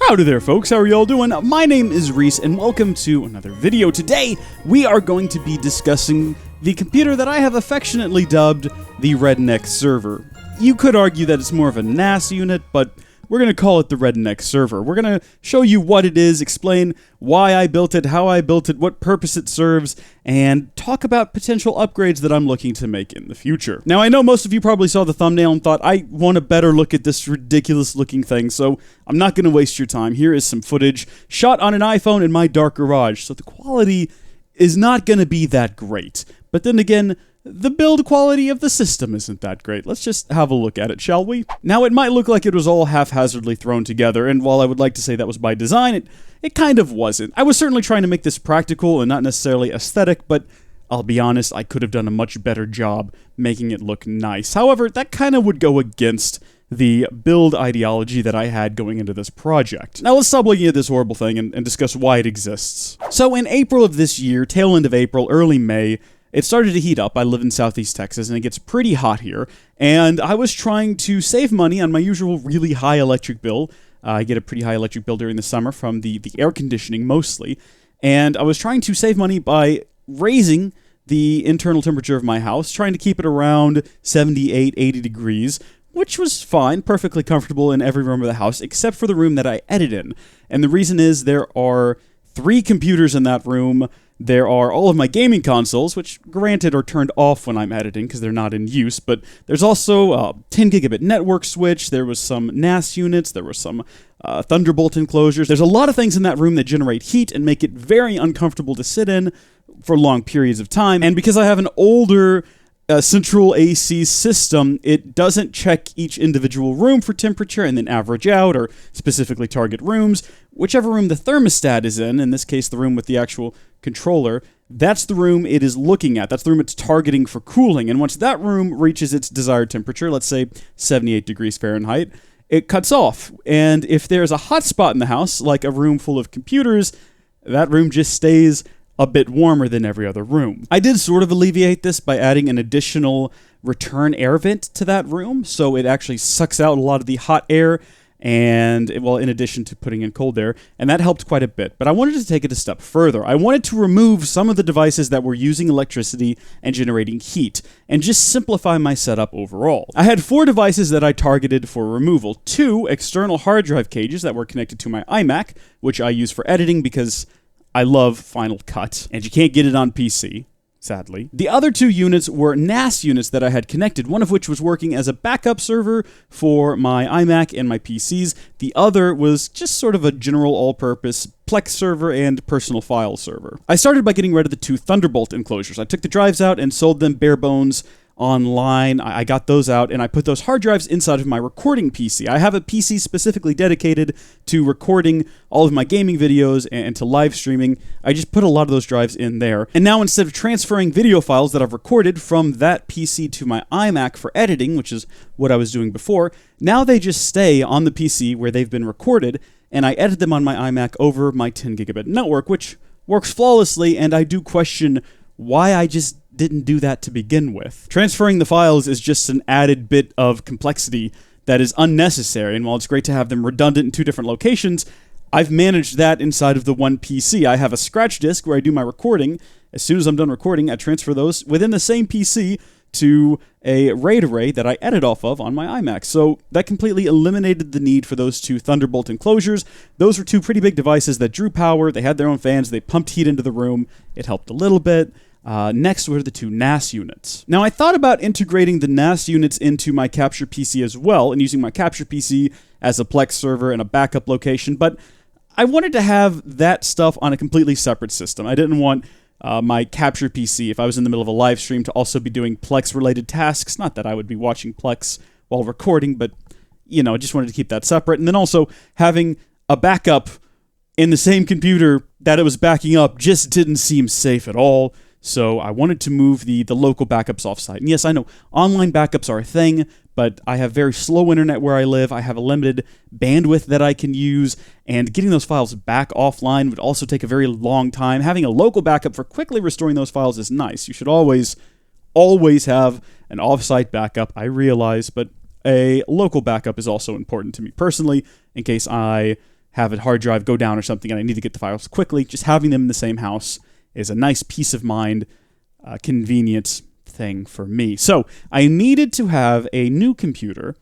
Howdy there, folks. How are y'all doing? My name is Rees, and welcome to another video. Today, we are going to be discussing the computer that I have affectionately dubbed the Redneck server. You could argue that it's more of a NAS unit, but we're going to call it the Redneck server. We're going to show you what it is, explain why I built it, how I built it, what purpose it serves, and talk about potential upgrades that I'm looking to make in the future. Now, I know most of you probably saw the thumbnail and thought, I want a better look at this ridiculous looking thing, so I'm not going to waste your time. Here is some footage shot on an iPhone in my dark garage, so the quality is not going to be that great. But then again, the build quality of the system isn't that great. Let's just have a look at it, shall we? Now, it might look like it was all haphazardly thrown together, and while I would like to say that was by design, it kind of wasn't. I was certainly trying to make this practical and not necessarily aesthetic, but I'll be honest, I could have done a much better job making it look nice. However, that kind of would go against the build ideology that I had going into this project. Now let's stop looking at this horrible thing and discuss why it exists. So in April of this year, tail end of April, early May, it started to heat up. I live in Southeast Texas, and it gets pretty hot here, and I was trying to save money on my usual really high electric bill. I get a pretty high electric bill during the summer from the air conditioning mostly, and I was trying to save money by raising the internal temperature of my house, trying to keep it around 78, 80 degrees, which was fine, perfectly comfortable in every room of the house, except for the room that I edit in. And the reason is there are 3 computers in that room. There are all of my gaming consoles, which granted are turned off when I'm editing because they're not in use, but there's also a 10 gigabit network switch, there was some NAS units, there were some Thunderbolt enclosures. There's a lot of things in that room that generate heat and make it very uncomfortable to sit in for long periods of time, and because I have an older central AC system, it doesn't check each individual room for temperature and then average out or specifically target rooms. Whichever room the thermostat is in this case the room with the actual controller, that's the room it is looking at. That's the room it's targeting for cooling. And once that room reaches its desired temperature, let's say 78 degrees Fahrenheit, it cuts off. And if there's a hot spot in the house, like a room full of computers, that room just stays a bit warmer than every other room. I did sort of alleviate this by adding an additional return air vent to that room, so it actually sucks out a lot of the hot air, and, well, in addition to putting in cold air, and that helped quite a bit. But I wanted to take it a step further. I wanted to remove some of the devices that were using electricity and generating heat, and just simplify my setup overall. I had 4 devices that I targeted for removal. 2 external hard drive cages that were connected to my iMac, which I use for editing because I love Final Cut, and you can't get it on PC, sadly. The other 2 units were NAS units that I had connected, one of which was working as a backup server for my iMac and my PCs. The other was just sort of a general all-purpose Plex server and personal file server. I started by getting rid of the 2 Thunderbolt enclosures. I took the drives out and sold them bare bones online. I got those out, and I put those hard drives inside of my recording PC. I have a PC specifically dedicated to recording all of my gaming videos and to live streaming. I just put a lot of those drives in there. And now instead of transferring video files that I've recorded from that PC to my iMac for editing, which is what I was doing before, now they just stay on the PC where they've been recorded, and I edit them on my iMac over my 10 gigabit network, which works flawlessly, and I do question why I just didn't do that to begin with. Transferring the files is just an added bit of complexity that is unnecessary, and while it's great to have them redundant in 2 different locations, I've managed that inside of the one PC. I have a scratch disk where I do my recording. As soon as I'm done recording, I transfer those within the same PC to a RAID array that I edit off of on my iMac. So that completely eliminated the need for those 2 Thunderbolt enclosures. Those were 2 pretty big devices that drew power. They had their own fans. They pumped heat into the room. It helped a little bit. Next were the 2 NAS units. Now, I thought about integrating the NAS units into my Capture PC as well, and using my Capture PC as a Plex server and a backup location, but I wanted to have that stuff on a completely separate system. I didn't want my Capture PC, if I was in the middle of a live stream, to also be doing Plex-related tasks. Not that I would be watching Plex while recording, but, you know, I just wanted to keep that separate. And then also having a backup in the same computer that it was backing up just didn't seem safe at all. So I wanted to move the local backups offsite. And yes, I know online backups are a thing, but I have very slow internet where I live. I have a limited bandwidth that I can use, and getting those files back offline would also take a very long time. Having a local backup for quickly restoring those files is nice. You should always have an offsite backup, I realize, but a local backup is also important to me personally in case I have a hard drive go down or something and I need to get the files quickly, just having them in the same house is a nice peace of mind, convenient thing for me. So I needed to have a new computer,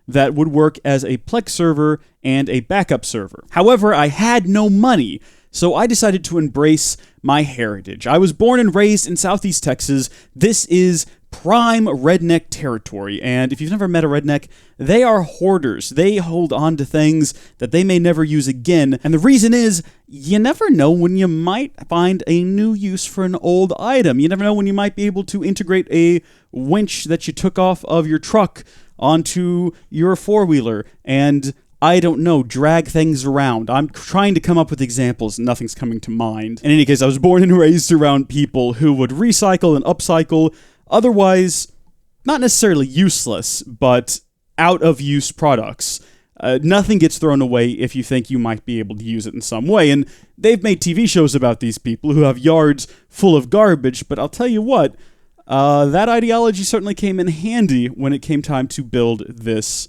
that would work as a Plex server and a backup server. However, I had no money, so I decided to embrace my heritage. I was born and raised in Southeast Texas. This is prime redneck territory, and if you've never met a redneck, they are hoarders. They hold on to things that they may never use again, and the reason is, you never know when you might find a new use for an old item. You never know when you might be able to integrate a winch that you took off of your truck onto your four-wheeler, and I don't know, drag things around. I'm trying to come up with examples, nothing's coming to mind. In any case, I was born and raised around people who would recycle and upcycle otherwise not necessarily useless, but out-of-use products. Nothing gets thrown away if you think you might be able to use it in some way, and they've made TV shows about these people who have yards full of garbage, but I'll tell you what, that ideology certainly came in handy when it came time to build this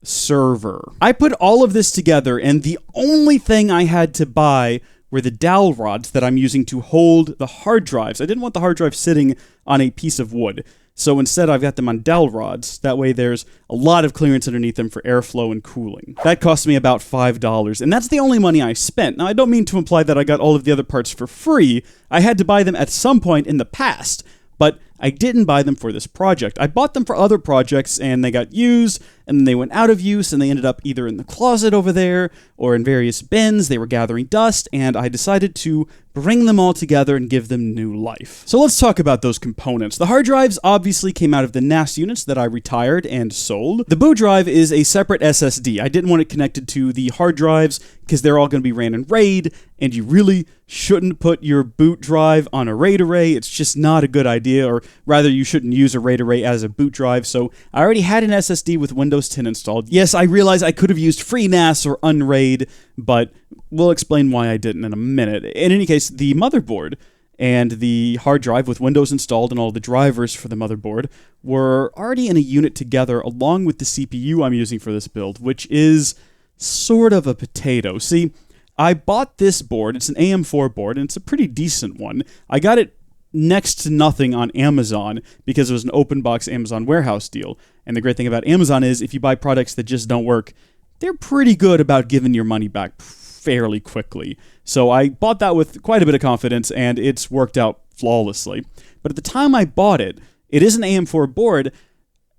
server. I put all of this together, and the only thing I had to buy were the dowel rods that I'm using to hold the hard drives. I didn't want the hard drive sitting on a piece of wood, so instead I've got them on dowel rods. That way there's a lot of clearance underneath them for airflow and cooling. That cost me about $5, and that's the only money I spent. Now, I don't mean to imply that I got all of the other parts for free. I had to buy them at some point in the past, but I didn't buy them for this project. I bought them for other projects, and they got used, and then they went out of use, and they ended up either in the closet over there, or in various bins. They were gathering dust, and I decided to bring them all together and give them new life. So let's talk about those components. The hard drives obviously came out of the NAS units that I retired and sold. The boot drive is a separate SSD. I didn't want it connected to the hard drives because they're all going to be ran in RAID, and you really shouldn't put your boot drive on a RAID array. It's just not a good idea, or rather you shouldn't use a RAID array as a boot drive. So I already had an SSD with Windows 10 installed. Yes, I realize I could have used FreeNAS or Unraid, but we'll explain why I didn't in a minute. In any case, the motherboard and the hard drive with Windows installed and all the drivers for the motherboard were already in a unit together along with the CPU I'm using for this build, which is sort of a potato. See, I bought this board. It's an AM4 board, and it's a pretty decent one. I got it next to nothing on Amazon because it was an open box Amazon warehouse deal. And the great thing about Amazon is if you buy products that just don't work, they're pretty good about giving your money back fairly quickly. So I bought that with quite a bit of confidence, and it's worked out flawlessly. But at the time I bought it, it is an AM4 board.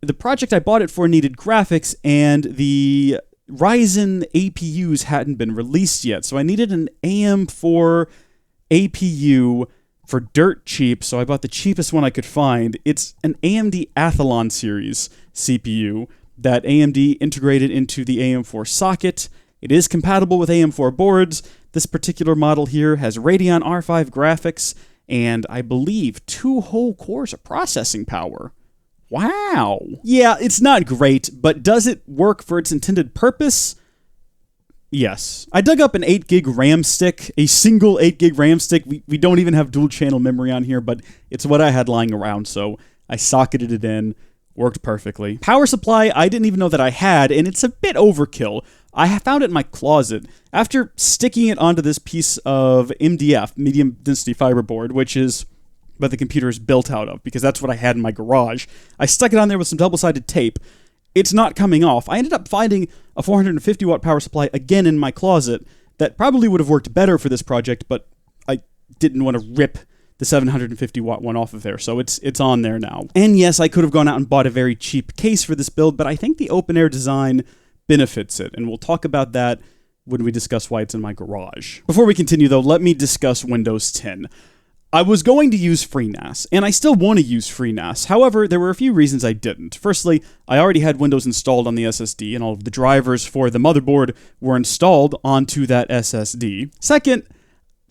The project I bought it for needed graphics, and the Ryzen APUs hadn't been released yet. So I needed an AM4 APU for dirt cheap, so I bought the cheapest one I could find. It's an AMD Athlon series CPU that AMD integrated into the AM4 socket. It is compatible with AM4 boards. This particular model here has Radeon R5 graphics and I believe 2 whole cores of processing power. Wow. Yeah, it's not great, but does it work for its intended purpose? Yes. I dug up an 8GB RAM stick, a single 8GB RAM stick. We don't even have dual channel memory on here, but it's what I had lying around, so I socketed it in. Worked perfectly. Power supply, I didn't even know that I had, and it's a bit overkill. I found it in my closet. After sticking it onto this piece of MDF, medium density fiber board, which is what the computer is built out of, because that's what I had in my garage, I stuck it on there with some double-sided tape. It's not coming off. I ended up finding a 450 watt power supply again in my closet that probably would have worked better for this project, but I didn't want to rip the 750 watt one off of there, so it's on there now. And yes, I could have gone out and bought a very cheap case for this build, but I think the open air design benefits it, and we'll talk about that when we discuss why it's in my garage. Before we continue though, let me discuss Windows 10. I was going to use FreeNAS, and I still want to use FreeNAS. However, there were a few reasons I didn't. Firstly, I already had Windows installed on the SSD, and all of the drivers for the motherboard were installed onto that SSD. Second,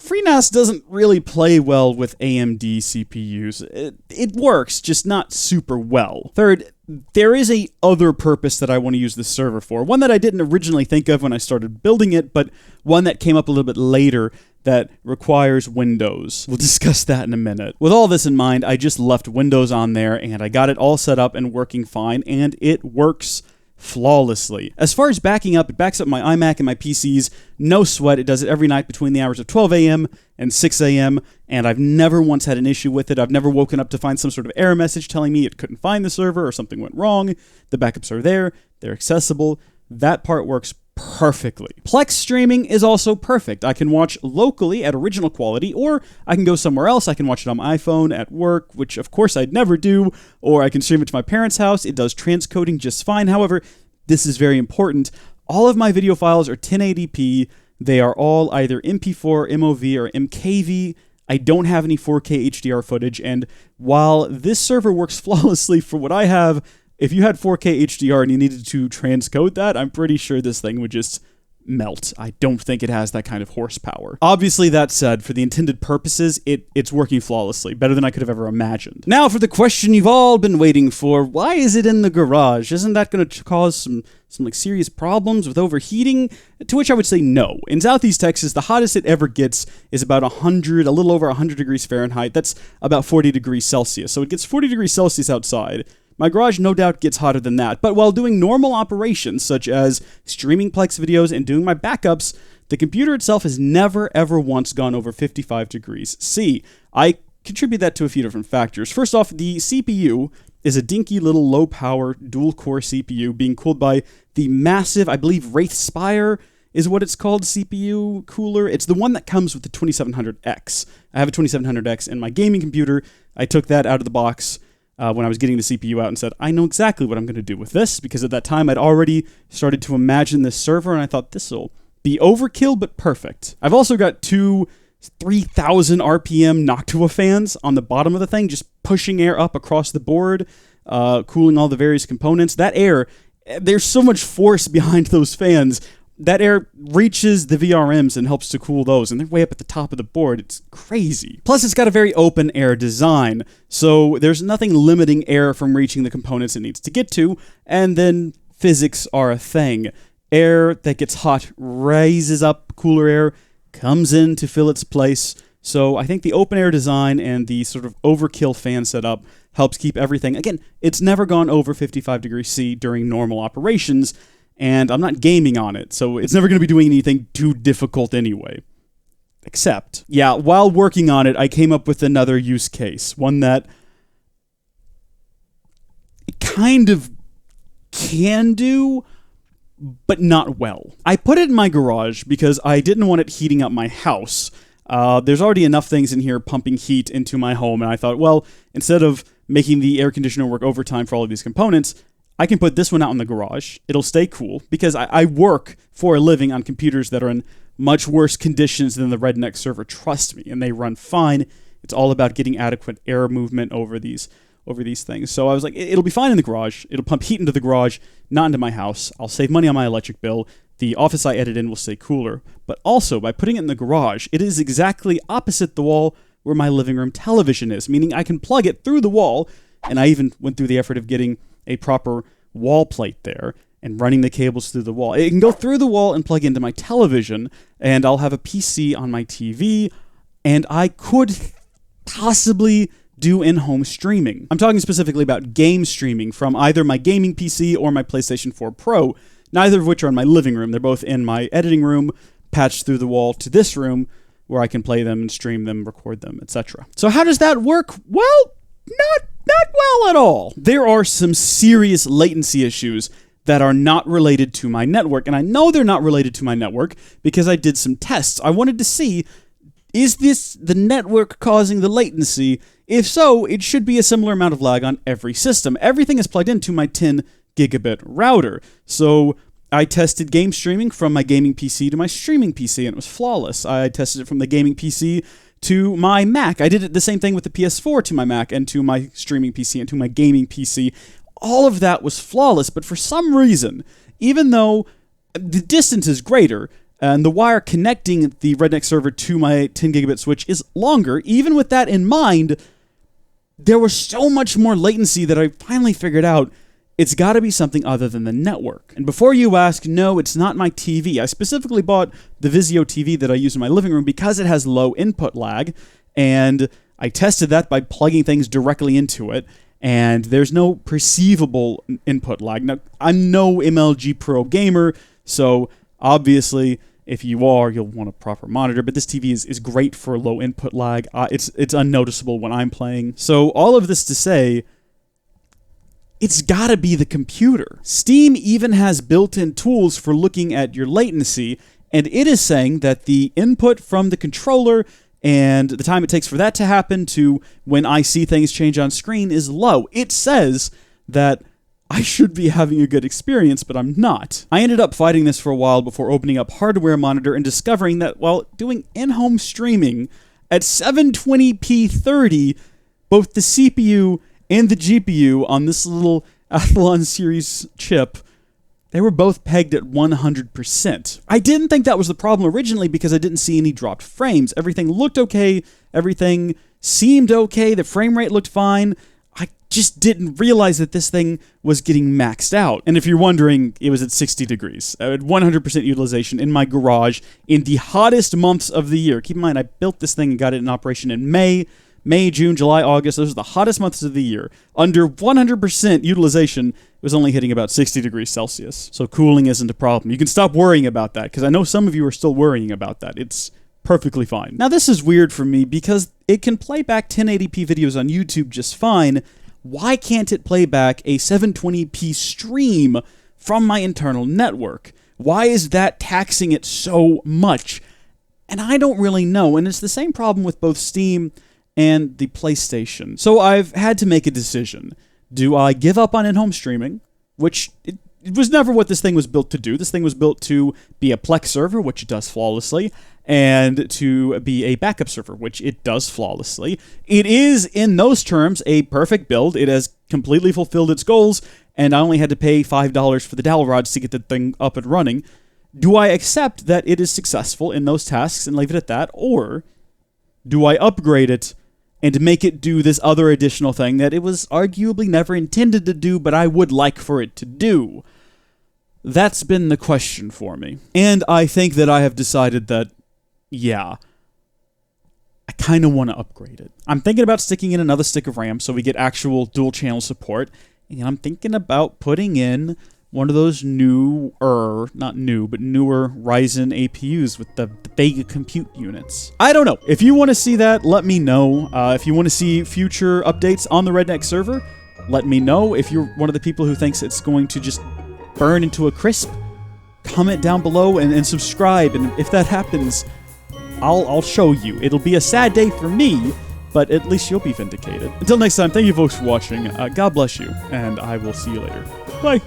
FreeNAS doesn't really play well with AMD CPUs. It works, just not super well. Third, there is a other purpose that I want to use this server for. One that I didn't originally think of when I started building it, but one that came up a little bit later that requires Windows. We'll discuss that in a minute. With all this in mind, I just left Windows on there, and I got it all set up and working fine, and it works flawlessly. As far as backing up, it backs up my iMac and my PCs, no sweat. It does it every night between the hours of 12 a.m. and 6 a.m., and I've never once had an issue with it. I've never woken up to find some sort of error message telling me it couldn't find the server or something went wrong. The backups are there, they're accessible. That part works perfectly. Plex streaming is also perfect. I can watch locally at original quality, or I can go somewhere else. I can watch it on my iPhone at work, which of course I'd never do, or I can stream it to my parents' house. It does transcoding just fine. However, this is very important. All of my video files are 1080p. They are all either MP4, MOV, or MKV. I don't have any 4K HDR footage, and while this server works flawlessly for what I have, if you had 4K HDR and you needed to transcode that, I'm pretty sure this thing would just melt. I don't think it has that kind of horsepower. Obviously, that said, for the intended purposes, it's working flawlessly, better than I could have ever imagined. Now for the question you've all been waiting for, why is it in the garage? Isn't that going to cause some like serious problems with overheating? To which I would say no. In Southeast Texas, the hottest it ever gets is about a little over 100 degrees Fahrenheit. That's about 40 degrees Celsius. So it gets 40 degrees Celsius outside. My garage no doubt gets hotter than that, but while doing normal operations such as streaming Plex videos and doing my backups, the computer itself has never ever once gone over 55 degrees C. I contribute that to a few different factors. First off, the CPU is a dinky little low-power dual-core CPU being cooled by the massive, I believe, Wraith Spire is what it's called, CPU cooler. It's the one that comes with the 2700X. I have a 2700X in my gaming computer. I took that out of the box when I was getting the CPU out and said, I know exactly what I'm going to do with this, because at that time I'd already started to imagine this server, and I thought this'll be overkill, but perfect. I've also got two 3,000 RPM Noctua fans on the bottom of the thing, just pushing air up across the board, cooling all the various components. That air, there's so much force behind those fans. That air reaches the VRMs and helps to cool those, and they're way up at the top of the board. It's crazy. Plus, it's got a very open air design, so there's nothing limiting air from reaching the components it needs to get to, and then physics are a thing. Air that gets hot raises up, cooler air comes in to fill its place, so I think the open air design and the sort of overkill fan setup helps keep everything. Again, it's never gone over 55 degrees C during normal operations, and I'm not gaming on it, so it's never going to be doing anything too difficult anyway. Except, yeah, while working on it, I came up with another use case, one that it kind of can do, but not well. I put it in my garage because I didn't want it heating up my house. There's already enough things in here pumping heat into my home, and I thought, well, instead of making the air conditioner work overtime for all of these components, I can put this one out in the garage. It'll stay cool, because I work for a living on computers that are in much worse conditions than the Redneck server, trust me, and they run fine. It's all about getting adequate air movement over these things. So I was like, it'll be fine in the garage. It'll pump heat into the garage, not into my house. I'll save money on my electric bill. The office I edit in will stay cooler. But also, by putting it in the garage, it is exactly opposite the wall where my living room television is, meaning I can plug it through the wall, and I even went through the effort of getting a proper wall plate there and running the cables through the wall. It can go through the wall and plug into my television, and I'll have a PC on my TV, and I could possibly do in-home streaming. I'm talking specifically about game streaming from either my gaming PC or my PlayStation 4 Pro, neither of which are in my living room. They're both in my editing room, patched through the wall to this room, where I can play them and stream them, record them, etc. So how does that work? Well, not well at all. There are some serious latency issues that are not related to my network, and I know they're not related to my network because I did some tests. I wanted to see, is this the network causing the latency? If so, it should be a similar amount of lag on every system. Everything is plugged into my 10 gigabit router, so I tested game streaming from my gaming PC to my streaming PC, and it was flawless. I tested it from the gaming PC to my Mac. I did it the same thing with the PS4 to my Mac and to my streaming PC and to my gaming PC. All of that was flawless, but for some reason, even though the distance is greater and the wire connecting the Redneck server to my 10 gigabit switch is longer, even with that in mind, there was so much more latency that I finally figured out it's got to be something other than the network. And before you ask, no, it's not my TV. I specifically bought the Vizio TV that I use in my living room because it has low input lag, and I tested that by plugging things directly into it, and there's no perceivable input lag. Now, I'm no MLG Pro gamer, so obviously, if you are, you'll want a proper monitor, but this TV is great for low input lag. It's unnoticeable when I'm playing. So all of this to say, it's gotta be the computer. Steam even has built-in tools for looking at your latency, and it is saying that the input from the controller and the time it takes for that to happen to when I see things change on screen is low. It says that I should be having a good experience, but I'm not. I ended up fighting this for a while before opening up Hardware Monitor and discovering that while doing in-home streaming at 720p 30, both the CPU and the GPU on this little Athlon series chip, they were both pegged at 100%. I didn't think that was the problem originally because I didn't see any dropped frames. Everything looked okay, everything seemed okay, the frame rate looked fine. I just didn't realize that this thing was getting maxed out. And if you're wondering, it was at 60 degrees, at 100% utilization in my garage in the hottest months of the year. Keep in mind, I built this thing and got it in operation in May, June, July, August. Those are the hottest months of the year. Under 100% utilization, it was only hitting about 60 degrees Celsius. So cooling isn't a problem. You can stop worrying about that, because I know some of you are still worrying about that. It's perfectly fine. Now, this is weird for me because it can play back 1080p videos on YouTube just fine. Why can't it play back a 720p stream from my internal network? Why is that taxing it so much? And I don't really know, and it's the same problem with both Steam and the PlayStation. So I've had to make a decision. Do I give up on in-home streaming, which it was never what this thing was built to do. This thing was built to be a Plex server, which it does flawlessly, and to be a backup server, which it does flawlessly. It is, in those terms, a perfect build. It has completely fulfilled its goals, and I only had to pay $5 for the dowel rods to get the thing up and running. Do I accept that it is successful in those tasks and leave it at that, or do I upgrade it and make it do this other additional thing that it was arguably never intended to do, but I would like for it to do? That's been the question for me. And I think that I have decided that, yeah, I kind of want to upgrade it. I'm thinking about sticking in another stick of RAM so we get actual dual channel support, and I'm thinking about putting in one of those not new, but newer Ryzen APUs with the Vega compute units. I don't know. If you want to see that, let me know. If you want to see future updates on the Redneck server, let me know. If you're one of the people who thinks it's going to just burn into a crisp, comment down below and subscribe. And if that happens, I'll show you. It'll be a sad day for me, but at least you'll be vindicated. Until next time, thank you folks for watching. God bless you, and I will see you later. Bye.